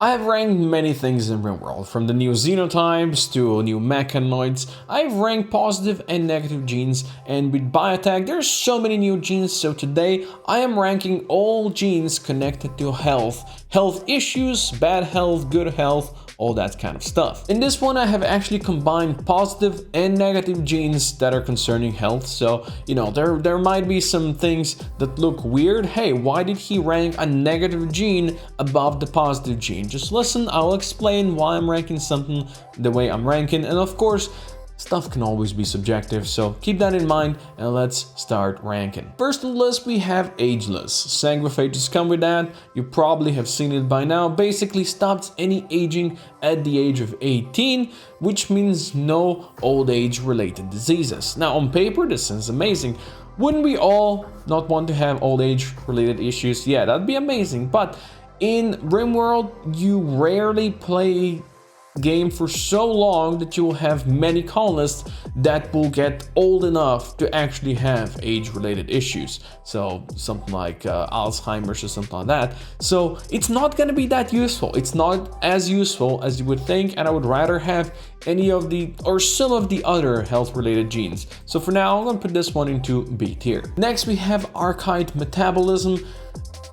I have ranked many things in RimWorld, from the new xenotypes to new mechanoids. I've ranked positive and negative genes, and with biotech there's so many new genes, so today I am ranking all genes connected to health issues, bad health, good health, all that kind of stuff. In this one I have actually combined positive and negative genes that are concerning health, so there might be some things that look weird. Hey, why did he rank a negative gene above the positive gene? Just listen, I'll explain why I'm ranking something the way I'm ranking, and of course stuff can always be subjective, so keep that in mind and let's start ranking. First on the list we have Ageless. Sanguiphages come with that, you probably have seen it by now. Basically stops any aging at the age of 18, which means no old age related diseases. Now on paper this sounds amazing. Wouldn't we all not want to have old age related issues? Yeah, that'd be amazing, but in RimWorld you rarely play game for so long that you will have many colonists that will get old enough to actually have age-related issues, so something like Alzheimer's or something like that. So it's not going to be that useful. It's not as useful as you would think, and I would rather have any of the or some of the other health-related genes. So for now I'm going to put this one into B tier. Next we have Archite Metabolism.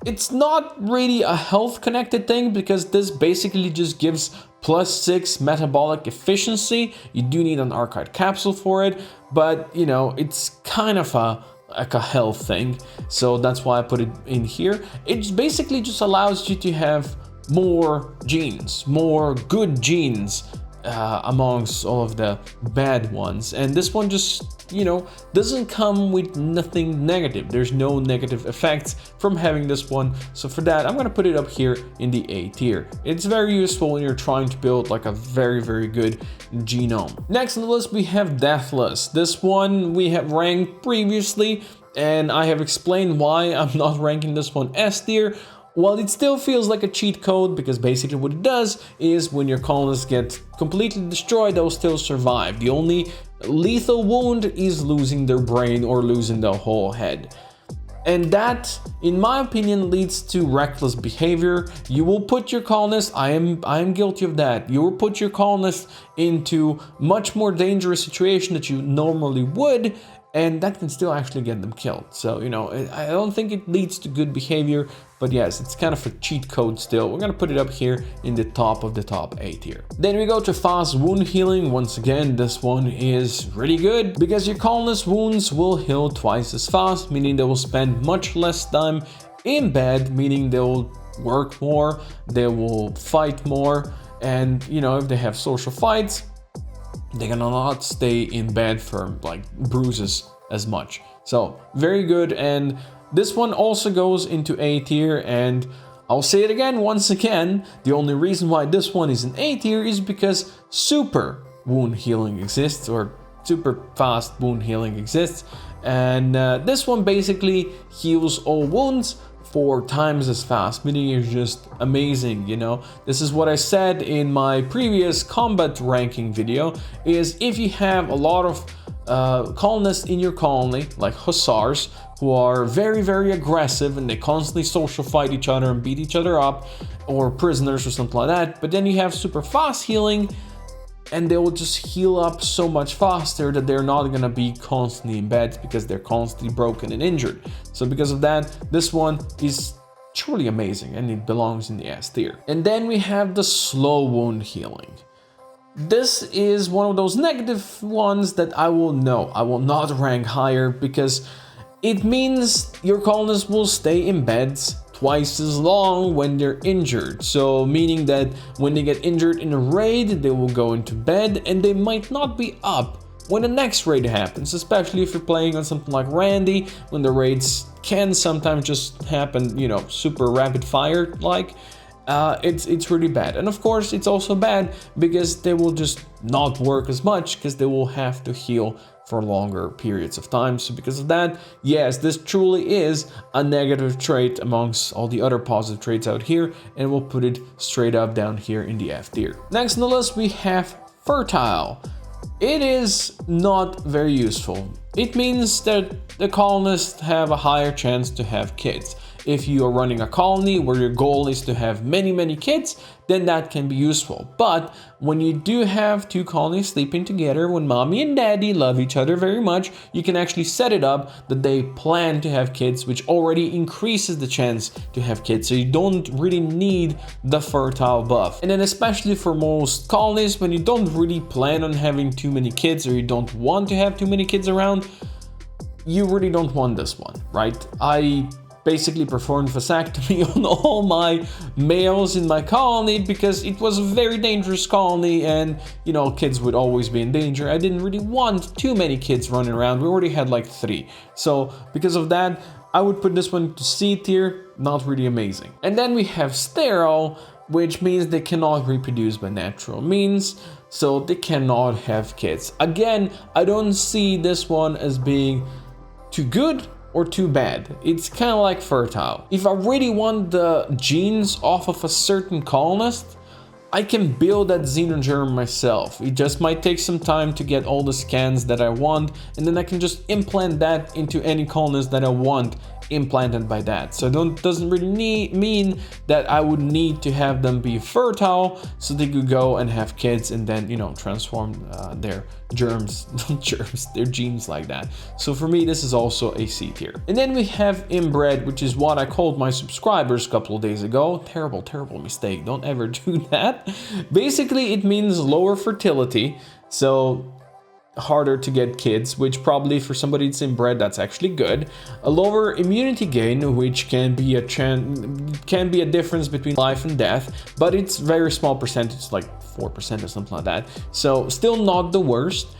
It's not really a health connected thing because this basically just gives +6 metabolic efficiency. You do need an Archite capsule for it, but it's kind of like a health thing, so that's why I put it in here. It basically just allows you to have more genes, more good genes amongst all of the bad ones, and this one just doesn't come with nothing negative. There's no negative effects from having this one, so for that I'm gonna put it up here in the A tier. It's very useful when you're trying to build like a very good genome. Next on the list we have Deathless. This one we have ranked previously and I have explained why I'm not ranking this one S tier. Well, it still feels like a cheat code because basically what it does is when your colonists get completely destroyed, they'll still survive. The only lethal wound is losing their brain or losing the whole head. And that, in my opinion, leads to reckless behavior. You will put your colonists, I am guilty of that. You will put your colonists into much more dangerous situation that you normally would, and that can still actually get them killed. So, I don't think it leads to good behavior, but yes, it's kind of a cheat code still. We're gonna put it up here in the top of the top A tier. Then we go to fast wound healing. Once again, this one is really good because your colonist wounds will heal twice as fast, meaning they will spend much less time in bed, meaning they will work more, they will fight more, and if they have social fights, they're gonna not stay in bed for like bruises as much. So very good, and this one also goes into A tier, and I'll say it again once again, the only reason why this one is in A tier is because super wound healing exists, or super fast wound healing exists, and this one basically heals all wounds 4 times as fast, meaning it's just amazing. This is what I said in my previous combat ranking video, is if you have a lot of colonists in your colony, like hussars, who are very aggressive and they constantly social fight each other and beat each other up, or prisoners or something like that, but then you have super fast healing and they will just heal up so much faster that they're not gonna be constantly in bed because they're constantly broken and injured. So because of that, this one is truly amazing and it belongs in the S tier. And then we have the slow wound healing. This is one of those negative ones that I will not rank higher because it means your colonists will stay in beds twice as long when they're injured. So meaning that when they get injured in a raid, they will go into bed and they might not be up when the next raid happens, especially if you're playing on something like Randy, when the raids can sometimes just happen, super rapid fire like. It's really bad. And of course it's also bad because they will just not work as much because they will have to heal for longer periods of time. So because of that, yes, this truly is a negative trait amongst all the other positive traits out here, and we'll put it straight up down here in the F tier. Next on the list we have fertile. It is not very useful. It means that the colonists have a higher chance to have kids. If you are running a colony where your goal is to have many kids, then that can be useful. But when you do have two colonies sleeping together, when mommy and daddy love each other very much, you can actually set it up that they plan to have kids, which already increases the chance to have kids. So you don't really need the fertile buff. And then especially for most colonies, when you don't really plan on having too many kids, or you don't want to have too many kids around, you really don't want this one, right? I basically performed vasectomy on all my males in my colony because it was a very dangerous colony, and you know, kids would always be in danger. I didn't really want too many kids running around. We already had like 3. So because of that, I would put this one to C tier, not really amazing. And then we have sterile, which means they cannot reproduce by natural means, so they cannot have kids. Again, I don't see this one as being too good or too bad. It's kind of like fertile. If I really want the genes off of a certain colonist, I can build that xenogerm myself. It just might take some time to get all the scans that I want, and then I can just implant that into any colonist that I want implanted by that. So it doesn't really mean that I would need to have them be fertile so they could go and have kids and then, you know, transform their germs, not germs, their genes like that. So for me, this is also a C tier. And then we have Inbred, which is what I called my subscribers a couple of days ago. Terrible mistake. Don't ever do that. Basically, it means lower fertility. So harder to get kids, which probably for somebody that's inbred, that's actually good. A lower immunity gain, which can be a difference between life and death, but it's very small percentage, like 4% or something like that. So still not the worst.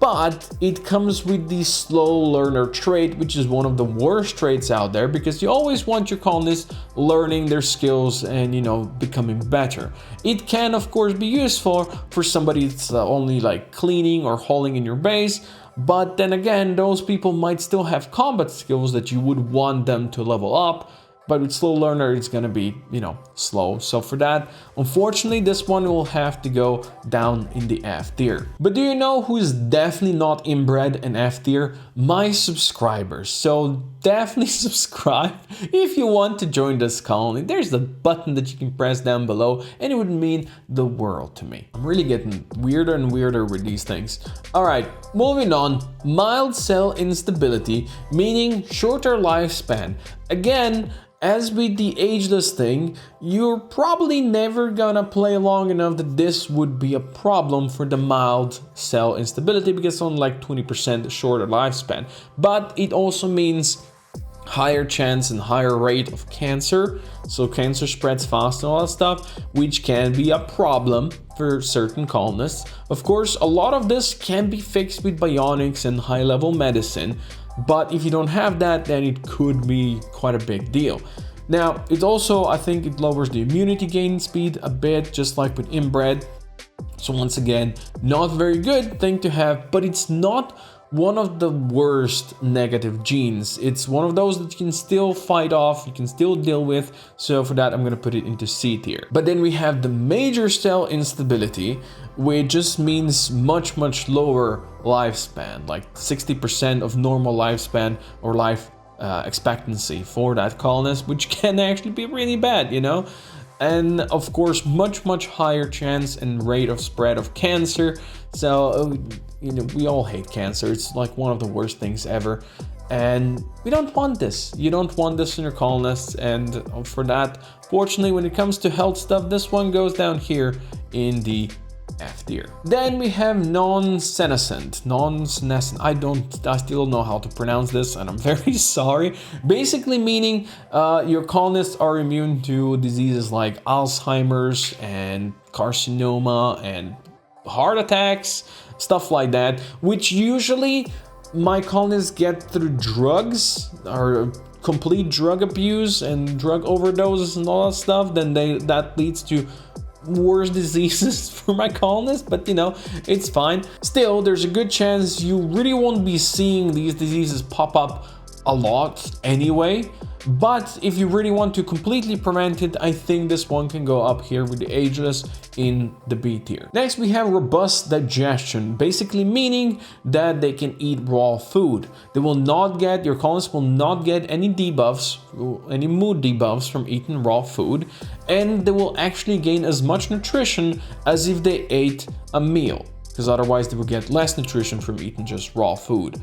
But it comes with the slow learner trait, which is one of the worst traits out there, because you always want your colonists learning their skills and, you know, becoming better. It can, of course, be useful for somebody that's only like cleaning or hauling in your base. But then again, those people might still have combat skills that you would want them to level up. But with slow learner, it's gonna be, you know, slow. So for that, unfortunately, this one will have to go down in the F tier. But do you know who is definitely not inbred and F tier? My subscribers. So definitely subscribe if you want to join this colony. There's the button that you can press down below, and it would mean the world to me. I'm really getting weirder and weirder with these things. All right, moving on. Mild cell instability, meaning shorter lifespan. Again, as with the ageless thing, you're probably never gonna play long enough that this would be a problem for the mild cell instability, because it's only like 20% shorter lifespan. But it also means higher chance and higher rate of cancer. So cancer spreads fast and all that stuff, which can be a problem for certain colonists. Of course, a lot of this can be fixed with bionics and high-level medicine. But if you don't have that, then it could be quite a big deal. Now, it also, I think it lowers the immunity gain speed a bit, just like with inbred. So once again, not very good thing to have, but it's not one of the worst negative genes. It's one of those that you can still fight off, you can still deal with. So for that, I'm gonna put it into C tier. But then we have the major cell instability, which just means much lower lifespan, like 60% of normal lifespan or life expectancy for that colonist, which can actually be really bad, you know. And of course, much higher chance and rate of spread of cancer. So, you know, we all hate cancer. It's like one of the worst things ever. And we don't want this. You don't want this in your colonists. And for that, fortunately, when it comes to health stuff, this one goes down here in the F tier. Then we have non-senescent. I still don't know how to pronounce this, and I'm very sorry. Basically meaning your colonists are immune to diseases like Alzheimer's and carcinoma and heart attacks, stuff like that, which usually my colonists get through drugs or complete drug abuse and drug overdoses and all that stuff. Then that leads to worse diseases for my colonists, but you know, it's fine. Still, there's a good chance you really won't be seeing these diseases pop up a lot anyway. But if you really want to completely prevent it, I think this one can go up here with the ageless in the B tier. Next, we have robust digestion, basically meaning that they can eat raw food. They will not get, your colonists will not get any debuffs, any mood debuffs from eating raw food, and they will actually gain as much nutrition as if they ate a meal, because otherwise they will get less nutrition from eating just raw food.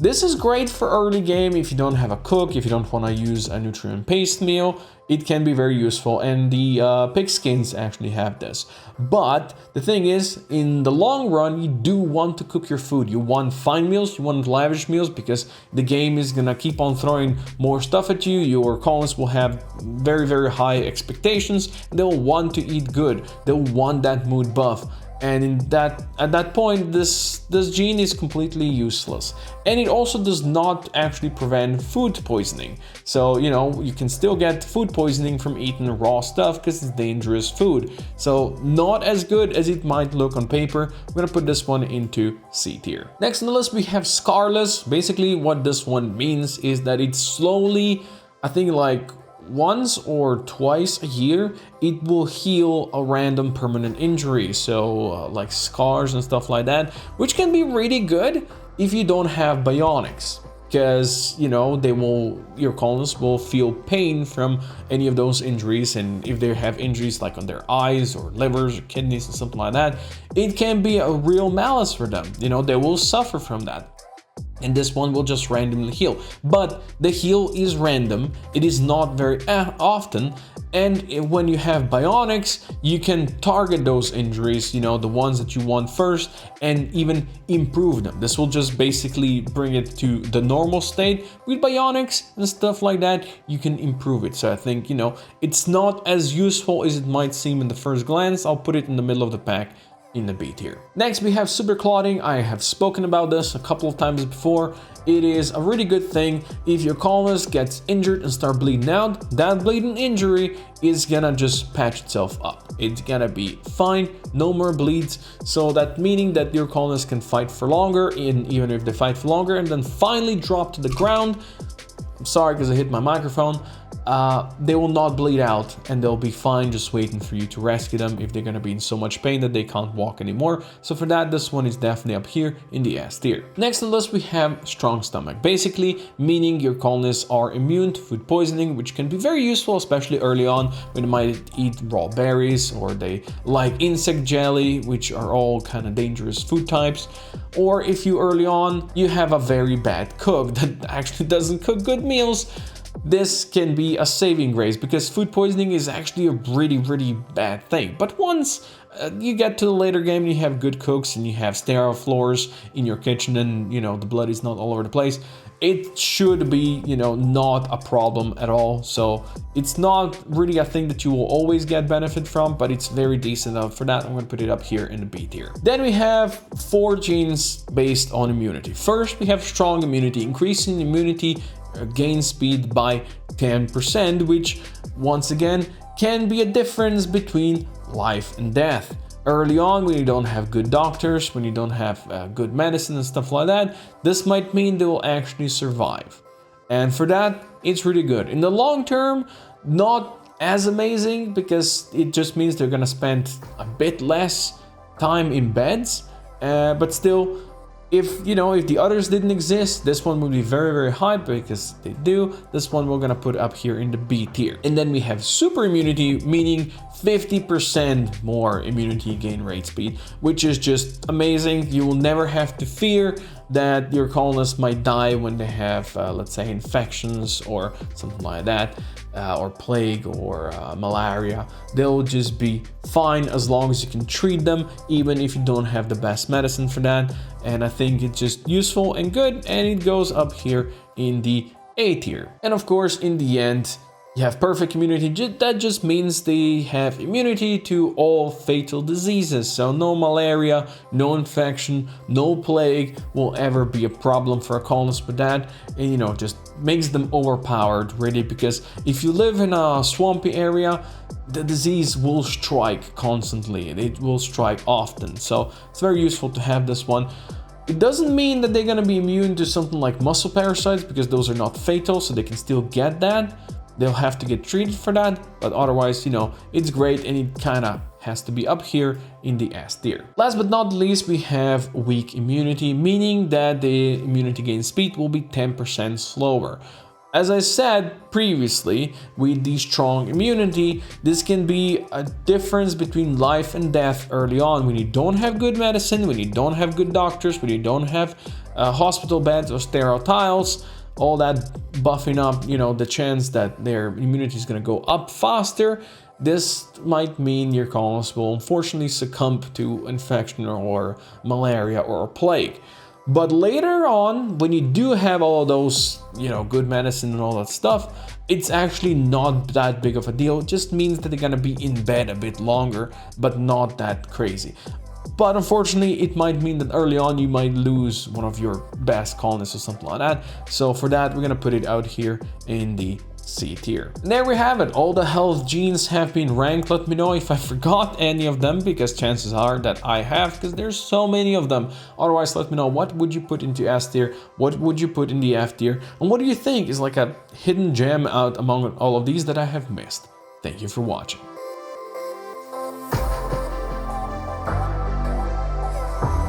This is great for early game if you don't have a cook, if you don't want to use a nutrient-based meal. It can be very useful, and the pigskins actually have this. But the thing is, in the long run, you do want to cook your food. You want fine meals, you want lavish meals, because the game is gonna keep on throwing more stuff at you. Your colonists will have very, very high expectations. They'll want to eat good. They'll want that mood buff. And at that point, this gene is completely useless. And it also does not actually prevent food poisoning. So, you know, you can still get food poisoning from eating raw stuff because it's dangerous food. So not as good as it might look on paper. I'm gonna put this one into C tier. Next on the list, we have Scarless. Basically, what this one means is that it slowly, I think like once or twice a year, it will heal a random permanent injury, so like scars and stuff like that, which can be really good if you don't have bionics, because you know your colonists will feel pain from any of those injuries, and if they have injuries like on their eyes or livers or kidneys and something like that, it can be a real malice for them. You know, they will suffer from that. And this one will just randomly heal. But the heal is random, it is not very often, and when you have bionics, you can target those injuries, you know, the ones that you want first, and even improve them. This will just basically bring it to the normal state. With bionics and stuff like that, you can improve it. So I think, you know, it's not as useful as it might seem in the first glance. I'll put it in the middle of the pack, in the B tier. Next, we have super clotting. I have spoken about this a couple of times before. It is a really good thing. If your colonist gets injured and start bleeding out, that bleeding injury is gonna just patch itself up. It's gonna be fine, no more bleeds. So that meaning that your colonist can fight for longer, and even if they fight for longer and then finally drop to the ground, I'm sorry because I hit my microphone, they will not bleed out and they'll be fine just waiting for you to rescue them if they're going to be in so much pain that they can't walk anymore. So for that, this one is definitely up here in the S tier. Next on the list, we have strong stomach, basically meaning your colonists are immune to food poisoning, which can be very useful, especially early on when they might eat raw berries or they like insect jelly, which are all kind of dangerous food types. Or if you early on, you have a very bad cook that actually doesn't cook good meals, this can be a saving grace, because food poisoning is actually a really, really bad thing. But once you get to the later game, you have good cooks and you have sterile floors in your kitchen, and you know the blood is not all over the place, it should be, you know, not a problem at all. So it's not really a thing that you will always get benefit from, but it's very decent enough. For that, I'm going to put it up here in the B tier. Then we have 4 genes based on immunity. First, we have strong immunity, increasing immunity gain speed by 10%, which once again can be a difference between life and death. Early on, when you don't have good doctors, when you don't have good medicine and stuff like that, this might mean they will actually survive. And for that, it's really good. In the long term, not as amazing, because it just means they're gonna spend a bit less time in beds, but still, if the others didn't exist, this one would be very, very high, because they do. This one we're gonna put up here in the B tier. And then we have super immunity, meaning 50% more immunity gain rate speed, which is just amazing. You will never have to fear that your colonists might die when they have, let's say, infections or something like that, or plague or malaria. They'll just be fine as long as you can treat them, even if you don't have the best medicine for that. And I think it's just useful and good, and it goes up here in the A tier. And of course, in the end, you have perfect immunity. That just means they have immunity to all fatal diseases. So no malaria, no infection, no plague will ever be a problem for a colonist with that. And just makes them overpowered, really, because if you live in a swampy area, the disease will strike constantly. It will strike often. So it's very useful to have this one. It doesn't mean that they're gonna be immune to something like muscle parasites, because those are not fatal, so they can still get that. They'll have to get treated for that, but otherwise, you know, it's great, and it kind of has to be up here in the S tier. Last but not least, we have weak immunity, meaning that the immunity gain speed will be 10% slower. As I said previously, with the strong immunity, this can be a difference between life and death early on, when you don't have good medicine, when you don't have good doctors, when you don't have hospital beds or sterile tiles. All that buffing up, you know, the chance that their immunity is going to go up faster. This might mean your colonists will unfortunately succumb to infection or malaria or a plague. But later on, when you do have all of those, you know, good medicine and all that stuff, it's actually not that big of a deal. It just means that they're going to be in bed a bit longer, but not that crazy. But unfortunately, it might mean that early on you might lose one of your best colonists or something like that. So for that, we're gonna put it out here in the C tier. And there we have it. All the health genes have been ranked. Let me know if I forgot any of them, because chances are that I have, because there's so many of them. Otherwise, let me know, what would you put into S tier? What would you put in the F tier? And what do you think is like a hidden gem out among all of these that I have missed? Thank you for watching.